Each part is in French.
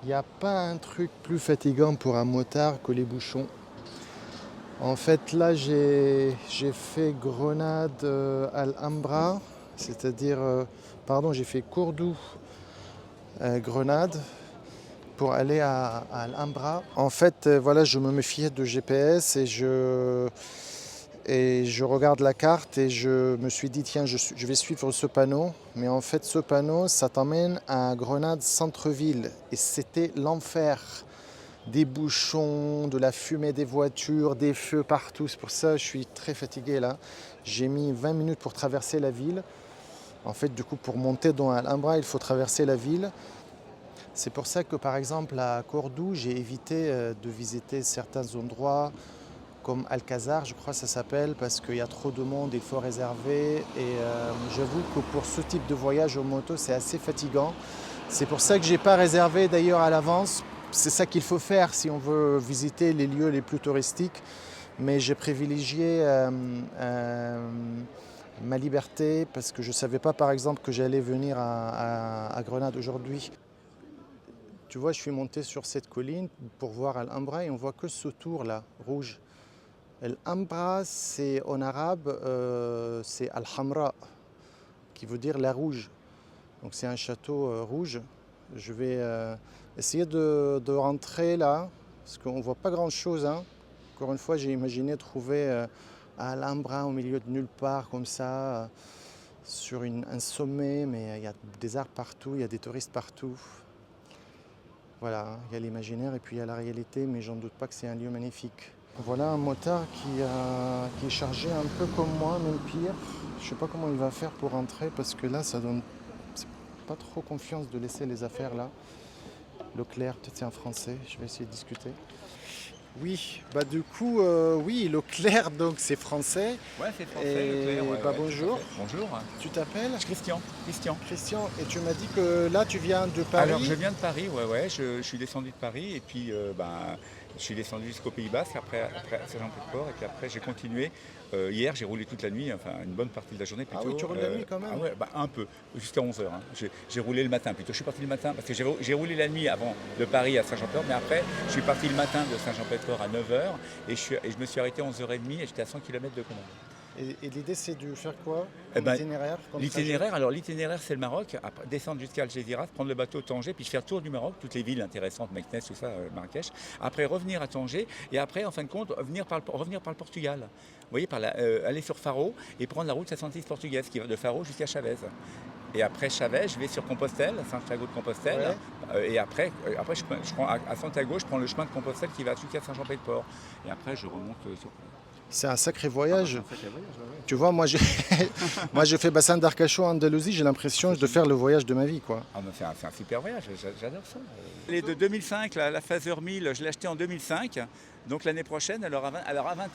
Il n'y a pas un truc plus fatigant pour un motard que les bouchons. En fait, là, j'ai fait Grenade Alhambra, c'est-à-dire, j'ai fait Cordoue Grenade pour aller à Alhambra. En fait, voilà, je me méfiais de GPS et je regarde la carte et je me suis dit, tiens, je vais suivre ce panneau. Mais en fait, ce panneau, ça t'emmène à Grenade centre-ville. Et c'était l'enfer. Des bouchons, de la fumée des voitures, des feux partout. C'est pour ça que je suis très fatigué là. J'ai mis 20 minutes pour traverser la ville. En fait, du coup, pour monter dans Alhambra, il faut traverser la ville. C'est pour ça que, par exemple, à Cordoue, j'ai évité de visiter certains endroits comme Alcazar, je crois que ça s'appelle, parce qu'il y a trop de monde, il faut réserver. Et j'avoue que pour ce type de voyage en moto, c'est assez fatigant. C'est pour ça que je n'ai pas réservé d'ailleurs à l'avance. C'est ça qu'il faut faire si on veut visiter les lieux les plus touristiques. Mais j'ai privilégié ma liberté parce que je ne savais pas, par exemple, que j'allais venir à Grenade aujourd'hui. Tu vois, je suis monté sur cette colline pour voir Alhambra et on voit que ce tour-là, rouge. Alhambra, c'est en arabe, c'est Al-Hamra, qui veut dire la rouge. Donc c'est un château rouge. Je vais essayer de rentrer là, parce qu'on ne voit pas grand-chose. Hein. Encore une fois, j'ai imaginé trouver Alhambra au milieu de nulle part, comme ça, sur un sommet, mais il y a des arbres partout, il y a des touristes partout. Voilà, il y a l'imaginaire et puis il y a la réalité, mais j'en doute pas que c'est un lieu magnifique. Voilà un motard qui est chargé un peu comme moi, même pire. Je ne sais pas comment il va faire pour rentrer parce que là, ça donne pas trop confiance de laisser les affaires là. Leclerc, peut-être c'est un français, je vais essayer de discuter. Oui, bah du coup, oui, Leclerc, donc c'est français. Ouais, c'est français, Et Leclerc. Ouais, bah ouais, bonjour. Bonjour. Tu t'appelles Christian. Christian, et tu m'as dit que là tu viens de Paris. Alors, je viens de Paris, ouais. Je suis descendu de Paris et puis je suis descendu jusqu'au Pays Basque, après à Saint-Jean-Pied-de-Port, et puis après j'ai continué. Hier, j'ai roulé toute la nuit, enfin une bonne partie de la journée plutôt. Ah oui, tu roules la nuit quand même. Ah ouais, un peu, jusqu'à 11h. J'ai roulé le matin plutôt. Je suis parti le matin parce que j'ai roulé la nuit avant de Paris à Saint-Jean-Pied-de-Port, mais après je suis parti le matin de Saint-Jean-Pied-de-Port à 9h et je me suis arrêté à 11h30 et j'étais à 100 km de Grenoble. Et l'idée c'est de faire quoi L'itinéraire, l'itinéraire c'est le Maroc, après, descendre jusqu'à Algeciras, prendre le bateau Tanger, puis faire le tour du Maroc, toutes les villes intéressantes, Meknès, tout ça, Marrakech. Après revenir à Tanger et après en fin de compte revenir par le Portugal. Vous voyez, aller sur Faro et prendre la route 66 portugaise qui va de Faro jusqu'à Chavez. Et après Chavez, je vais sur Compostelle, Santiago de Compostelle. Ouais. Et après je prends à Santiago, je prends le chemin de Compostelle qui va jusqu'à Saint-Jean-Pied-de-Port. Et après je remonte sur... C'est un sacré voyage. Ouais. Tu vois, moi j'ai fait bassin d'Arcachon en Andalousie, j'ai l'impression de faire le voyage de ma vie, quoi. Ah, c'est un super voyage, j'adore ça. Les de 2005, la Phaser 1000, je l'ai acheté en 2005. Donc l'année prochaine, elle aura 20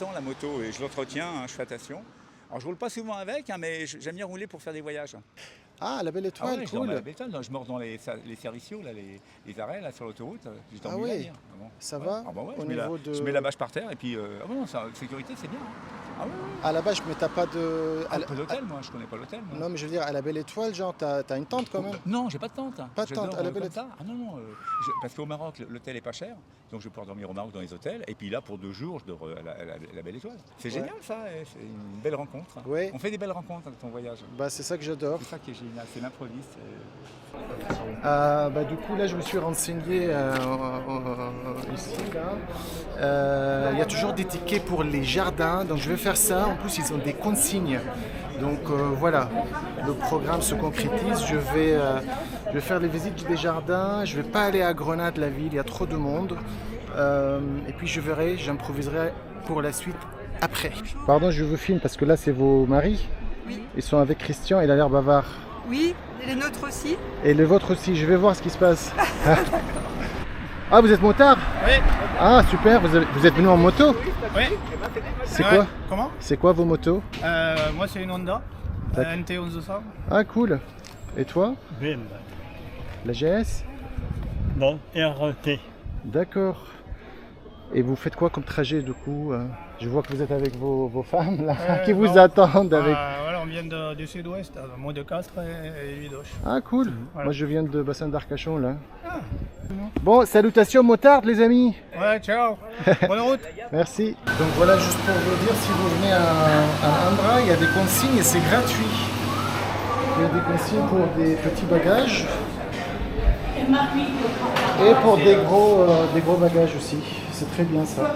ans la moto et je l'entretiens, je fais attention. Alors je roule pas souvent avec, mais j'aime bien rouler pour faire des voyages. Ah, la Belle Étoile, ouais, cool. La Belle Étoile, je mords dans les servicios, là, les arrêts là, sur l'autoroute. Ah oui, ça va je mets la bâche par terre et puis sécurité c'est bien. Ah ouais. À la bâche, mais t'as pas de... Pas l'hôtel, moi, je connais pas l'hôtel. Moi. Non, mais je veux dire, à la Belle Étoile, genre, t'as une tente quand même. Non, j'ai pas de tente. Pas de tente à la Belle Étoile. Ah non, parce qu'au Maroc, l'hôtel est pas cher, donc je vais pouvoir dormir au Maroc dans les hôtels. Et puis là, pour 2 jours, je dors à la Belle Étoile. C'est génial ça, c'est une belle rencontre. Ouais. On fait des belles rencontres avec ton voyage. Bah, c'est ça que j'adore. C'est ça qui est génial, c'est l'improviste. Du coup, là, je me suis renseigné ici. Il y a toujours des tickets pour les jardins, donc je vais faire ça. En plus, ils ont des consignes. Donc voilà, le programme se concrétise. Je vais faire les visites des jardins. Je ne vais pas aller à Grenade, la ville, il y a trop de monde. Et puis je verrai, j'improviserai pour la suite après. Pardon, je vous filme parce que là, c'est vos maris. Oui. Ils sont avec Christian, il a l'air bavard. Oui, et les nôtres aussi. Et le vôtre aussi, je vais voir ce qui se passe. Ah, vous êtes motard? Oui. Ah, super, vous êtes venu en moto? Oui. C'est quoi? Comment? C'est quoi vos motos? Moi, c'est une Honda, NT 1100. Ah, cool. Et toi? BM. La GS? Non, RT. D'accord. Et vous faites quoi comme trajet du coup? Je vois que vous êtes avec vos femmes là, qui vous attendent avec... Voilà, on vient du sud-ouest, moi de Castres et Vidoche. Ah cool. Voilà. Moi je viens de Bassin d'Arcachon là. Bon, salutations motardes les amis. Ouais, ciao. Bonne route. Merci. Donc voilà, juste pour vous dire, si vous venez à Ambra, il y a des consignes et c'est gratuit. Il y a des consignes pour des petits bagages et pour des gros bagages aussi. C'est très bien ça.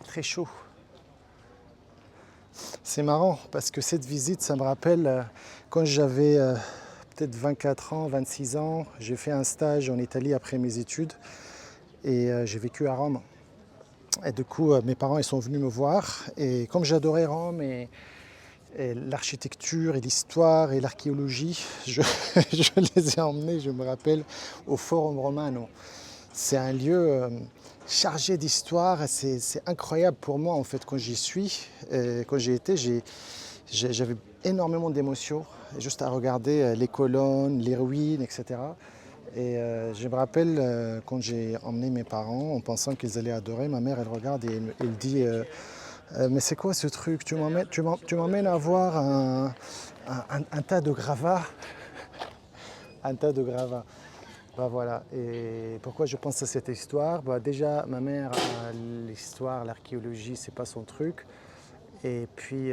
Très chaud. C'est marrant parce que cette visite, ça me rappelle quand j'avais peut-être 24 ans, 26 ans, j'ai fait un stage en Italie après mes études et j'ai vécu à Rome. Et du coup, mes parents ils sont venus me voir et comme j'adorais Rome et l'architecture et l'histoire et l'archéologie, je les ai emmenés, je me rappelle, au Forum Romano. C'est un lieu chargé d'histoire, c'est incroyable pour moi en fait quand j'y suis. Quand j'y étais, j'avais énormément d'émotions juste à regarder les colonnes, les ruines, etc. Et je me rappelle quand j'ai emmené mes parents en pensant qu'ils allaient adorer, ma mère elle regarde et elle dit mais c'est quoi ce truc? Tu m'emmènes à voir un tas de gravats. Un tas de gravats. Bah voilà. Et pourquoi je pense à cette histoire? Bah déjà, ma mère, l'histoire, l'archéologie, c'est pas son truc. Et puis,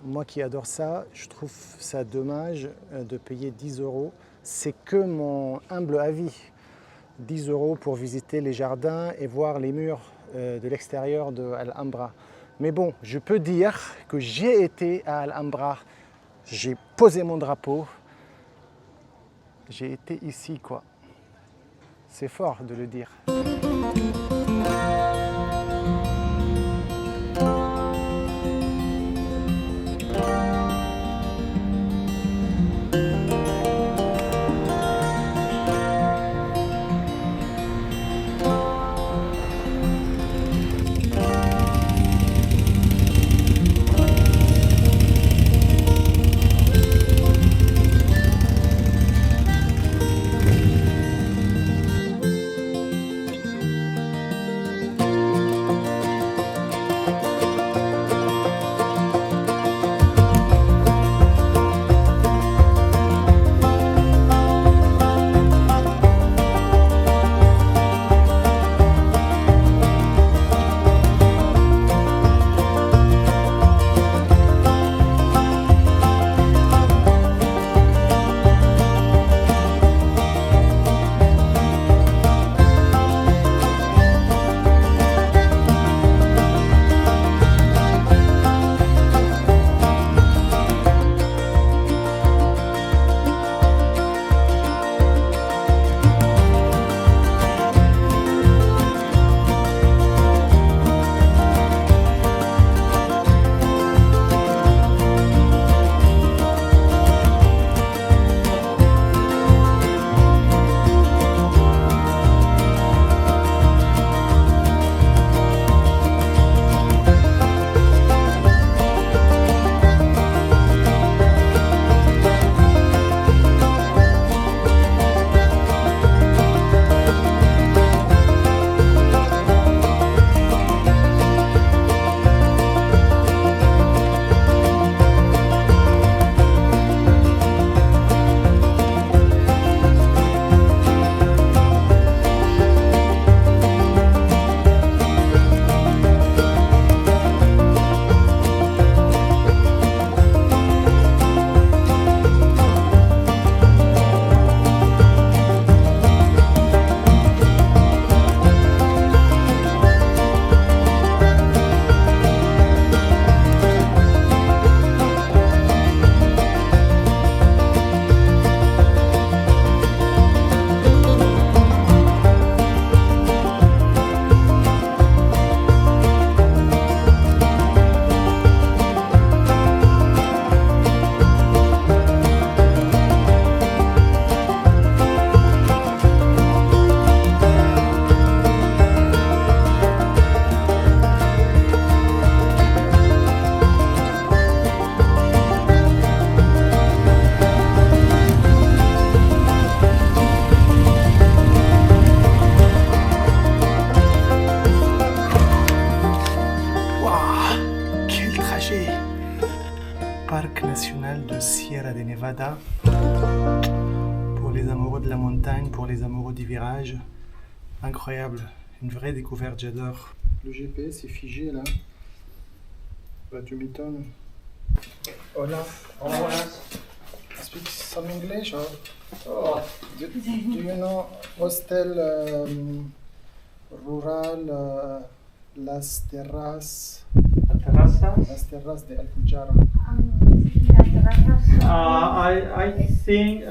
moi qui adore ça, je trouve ça dommage de payer 10 €. C'est que mon humble avis. 10 € pour visiter les jardins et voir les murs de l'extérieur de Alhambra. Mais bon, je peux dire que j'ai été à Alhambra, j'ai posé mon drapeau, j'ai été ici quoi. C'est fort de le dire. parc national de Sierra de Nevada. Pour les amoureux de la montagne, pour les amoureux du virage. Incroyable, une vraie découverte, j'adore. Le GPS est figé là. Bah tu m'étonnes. Hola. Hola. Speak some English or? Oh. Do you know hostel rural Las Terras? Las Terras de Alpujarra. I think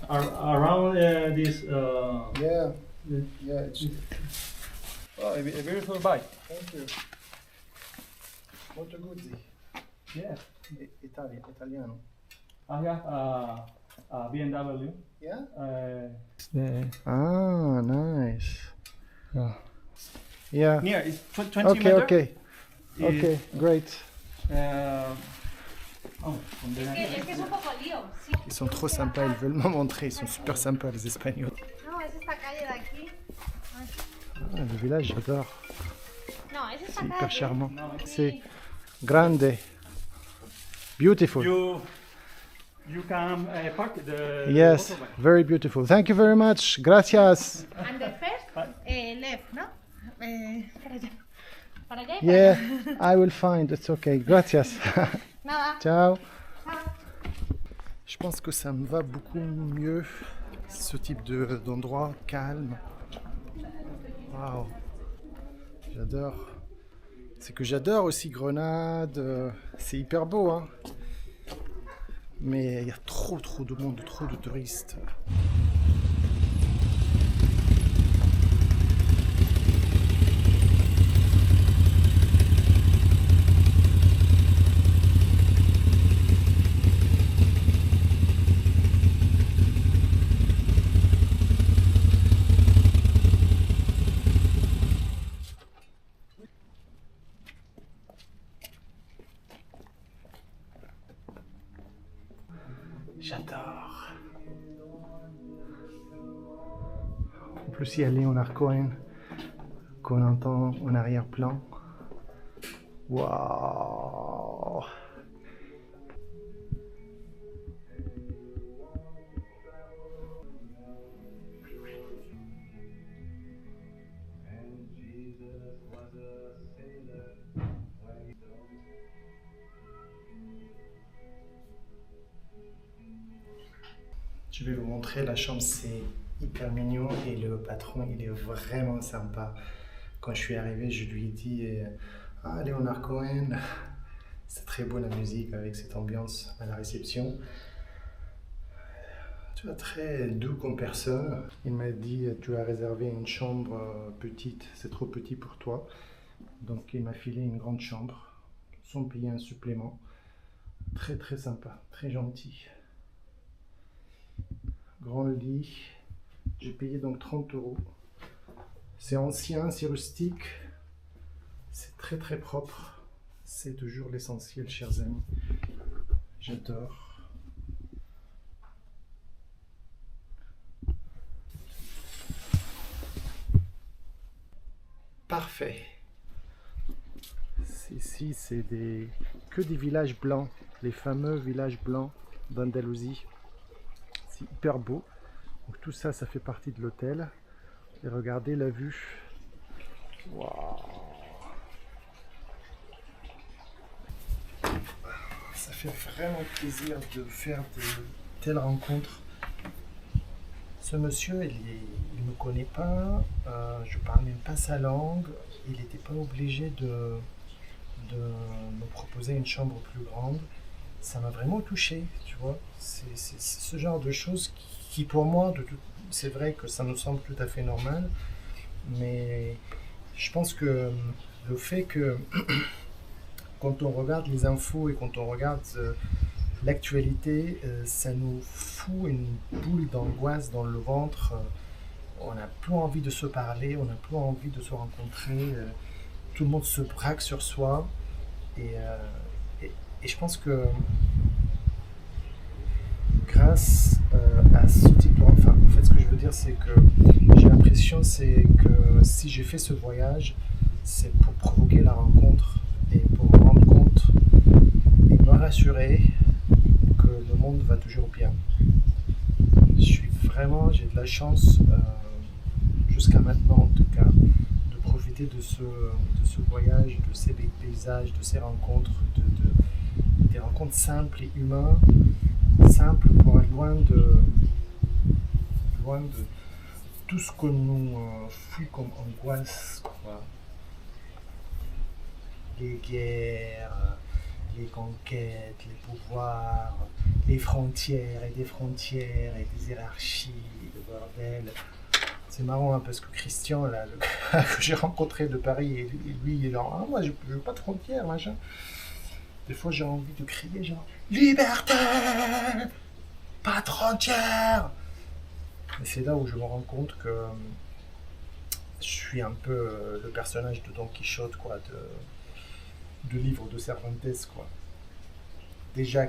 around this. Yeah. It's... Oh, a beautiful bike. Thank you. Molto Guzzi. Yeah. Italiano. I have a BMW. Yeah? Yeah. Ah, nice. Yeah. Yeah. Near, it's 20 Okay, meters. okay. Okay, great. Es que es un poco lío. Sí. Ils sont trop sympas, ils veulent me montrer, ils sont super sympas les Espagnols. No, es esta calle de aquí. Ah, le village, j'adore. No, es esta C'est hyper calle. charmant. C'est grande. Beautiful. You can park the Yes, motorbike. very beautiful. Thank you very much. Gracias. And the first, left, ¿no? Para allá. Para allá y para Yeah, allá. I will find. It's okay. Gracias. Nada. Ciao. Je pense que ça me va beaucoup mieux, ce type d'endroit calme. Waouh, j'adore. C'est que j'adore aussi Grenade, c'est hyper beau, hein. Mais il y a trop de monde, trop de touristes. J'adore. En plus, il y a Léonard Cohen qu'on entend en arrière-plan. Waouh! Je vais vous montrer la chambre, c'est hyper mignon et le patron il est vraiment sympa. Quand je suis arrivé, je lui ai dit ah, Léonard Cohen, c'est très beau la musique avec cette ambiance à la réception. Tu es très doux comme personne. Il m'a dit tu as réservé une chambre petite, c'est trop petit pour toi. Donc il m'a filé une grande chambre sans payer un supplément. Très sympa, très gentil. Grand lit, j'ai payé donc 30 €. C'est ancien, c'est rustique, c'est très propre. C'est toujours l'essentiel, chers amis. J'adore. Parfait. Ici, c'est que des villages blancs, les fameux villages blancs d'Andalousie. C'est hyper beau. Donc tout ça, ça fait partie de l'hôtel. Et regardez la vue. Waouh. Ça fait vraiment plaisir de faire de telles rencontres. Ce monsieur, il ne me connaît pas. Je parle même pas sa langue. Il n'était pas obligé de me proposer une chambre plus grande. Ça m'a vraiment touché, tu vois. C'est ce genre de choses qui pour moi, c'est vrai que ça nous semble tout à fait normal, mais je pense que le fait que quand on regarde les infos et quand on regarde l'actualité, ça nous fout une boule d'angoisse dans le ventre. On n'a plus envie de se parler, on n'a plus envie de se rencontrer. Tout le monde se braque sur soi. Et je pense que grâce à ce type de... Enfin, en fait, ce que je veux dire, c'est que j'ai l'impression, c'est que si j'ai fait ce voyage, c'est pour provoquer la rencontre et pour me rendre compte et me rassurer m'assurer que le monde va toujours bien. J'ai de la chance, jusqu'à maintenant en tout cas, de profiter de ce voyage, de ces paysages, de ces rencontres, des rencontres simples et humaines, simples pour être loin de tout ce que nous fuit comme angoisse, quoi. Les guerres, les conquêtes, les pouvoirs, les frontières et des hiérarchies, le bordel. C'est marrant hein, parce que Christian, là, le gars que j'ai rencontré de Paris, et lui il est genre, ah, moi je veux pas de frontières, machin. Des fois j'ai envie de crier genre, liberté, pas de frontières. Et c'est là où je me rends compte que je suis un peu le personnage de Don Quichotte, quoi, de livre de Cervantes, quoi. Déjà,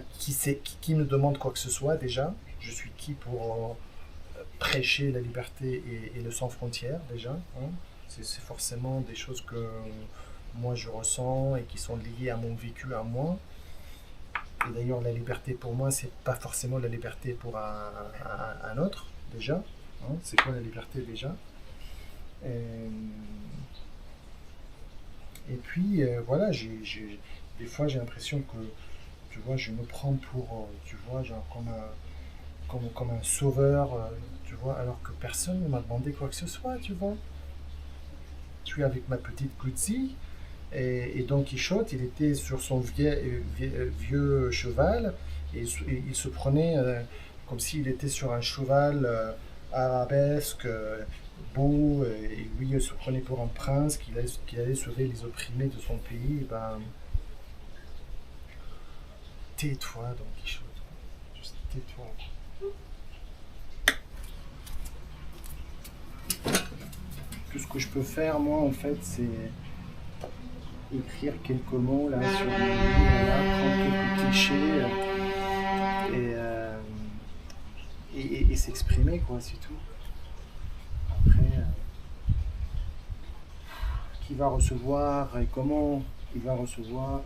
qui me demande quoi que ce soit, déjà, je suis qui pour prêcher la liberté et le sans frontières, déjà, hein. C'est forcément des choses que moi je ressens et qui sont liées à mon vécu, à moi. Et d'ailleurs, la liberté pour moi, c'est pas forcément la liberté pour un autre, déjà, hein. C'est quoi la liberté, déjà? Et puis, voilà, des fois j'ai l'impression que, tu vois, je me prends pour, tu vois, genre comme un sauveur, tu vois, alors que personne ne m'a demandé quoi que ce soit, tu vois. Je suis avec ma petite Guzzi, et Don Quichotte, il était sur son vieux cheval, et il se prenait comme s'il était sur un cheval arabesque, beau, et lui il se prenait pour un prince qui allait sauver les opprimés de son pays. Et ben, tais-toi, Don Quichotte, juste tais-toi. Tout ce que je peux faire, moi, en fait, c'est écrire quelques mots là sur le livre, là, prendre quelques clichés et s'exprimer, quoi, c'est tout. Après, qui va recevoir et comment il va recevoir,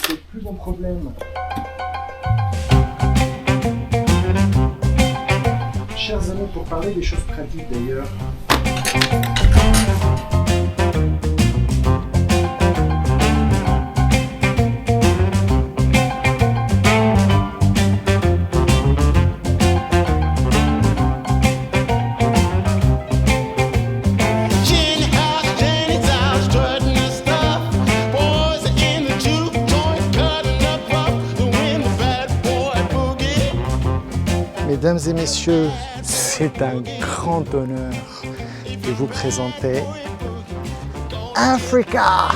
c'est plus mon problème. Chers amis, pour parler des choses pratiques d'ailleurs, mesdames et messieurs, c'est un grand honneur de vous présenter Africa.